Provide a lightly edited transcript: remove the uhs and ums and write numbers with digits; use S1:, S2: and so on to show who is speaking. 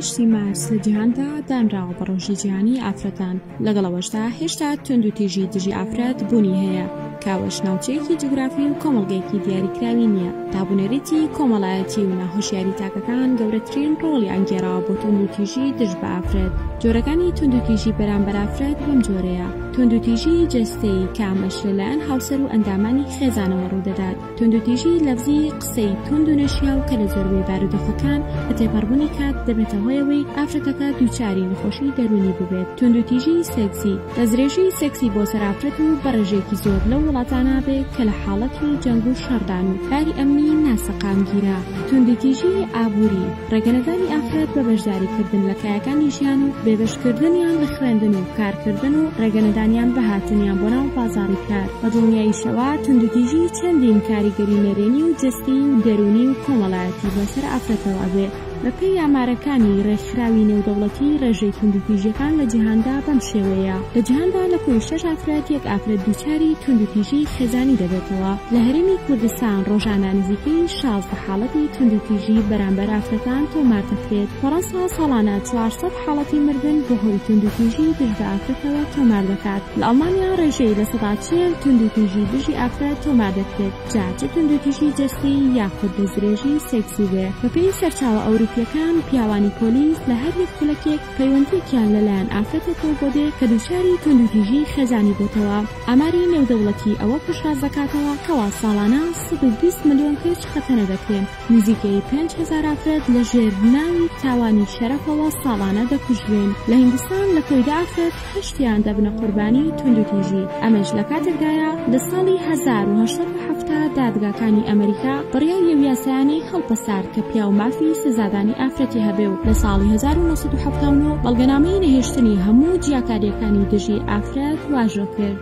S1: 28 مارس لە جیهاندا دانراوە بە ڕۆژی جیهانی ئافرەتان. لەگەڵەوەشدا هێشتا توندوتیژی دژی ئافرەت بوونی هەیە. کاوەش ناوچەیەکی جغرافی و کۆمەڵگەیەکی دیاریکراوی نییە. دابونەرێتی کۆمەڵایەتی و ناهۆشیاری تاکەکان گەورەترین ڕۆڵی ئەنگێڕاوە بۆ توندوتیژی دژ بە ئافرەت. جۆرەکانی توندوتیژی بەرامبەر ئافرەت بەم جۆرەیە: توندوتیژی جەستەیی کە ئەمەش لەلایەن هاوسەر و ئەندامانی خێزانەوە ڕوودەدات. توندوتیژی لەفزی قسەی توند و نەشیاو کە لە زۆربەی بارودۆخەکان بە تێپەڕبوونی کات دەبێتە هۆیەوەی ئافرەتەکە دووچاری نەخۆشی دەرونی ببێت. توندوتیژی سێکسی دەستدرێژی سێکسی بۆ سەر ئافرەت و بەڕێژێکی زۆر لەو وڵاتانە بێ کە لە حاڵەتی جەنگ و شەڕدان و کاری ئەمنی ناسەقامگیرە. توندوتیژی ئابووری ڕێگەنەدانی ئافرەت بە بەشداریکردن لە کایەکانی ژیان و بێبەشکردنیان لە خوێندن و کارکردن و ڕێگەنەدانیان بە هاتنیان بۆ ناو بازاڕی کار. بە دڵنیاییشەوە توندوتیژی چەندین کاریگەری نەرێنی و جەستی و دەرونی و کۆمەڵایەتی بەسەر ئافرەتەوە بێ. بەپێی ئامارەکانی ڕێکخراوی نێودەوڵەتی ڕێژەی توندوتیژیەکان لە جیهاندا بەم شێوەیە: لە جیهاندا لە کۆی 6 ئافرەت یەک ئافرەت دووچاری توندوتیژی خێزانی دەبێتەوە. لە هەرێمی کوردستان ڕۆژانە نزیکەی 16 حاڵەتی توندوتیژی بەرامبەر ئافرەتان تۆمار دەکرێت. فەڕەنسا ساڵانە 400 حاڵەتی مردن بە هۆی توندوتیژی دژ بە ئافرەتەوە تۆمار دەکات. لە ئەڵمانیا ڕێژەی لە 140 توندوتیژی دژی ئافرەت تۆمار دەکرێت، جاچە توندوتیژی جەستی یاخود دەستدرێژی سێکسی بێ. بەپێی سەرچاوە ئەوروپیەکان پیاوانی پۆلیس لە هەر یەک خولەکێک پەیوەندیەکیان لەلایەن ئافرەتێکەوە بۆ دێ کە دووچاری توندوتیژی خێزانی بۆتەوە. ئاماری نێودەوڵەتی ئەوە پشتڕاست دەکاتەوە کەوا ساڵانە 120 ملیۆن کەس خەتەنە دەکرێن. نزیکەی 5000 ئافرەت لە ژێرناوی تاوانی شەرەفەوە ساڵانە دەکوژرێن. لە هیندستان لە کۆیدا ئافرەت 8 دەبنە قوربانی توندوتیژی. ئەمەش لە کاتێکدایە لە ساڵی 1870 دادگاکانی ئەمریکا بڕیای یاسایانەی هەڵپەسار کە پیا و مافی سزادانی ئافرەتی هەبێ و لە ساڵی 1979 بەڵگەنامەی نەهێشتنی هەموو جیاکاریەکانی دژی ئافرەت واژۆ کرد.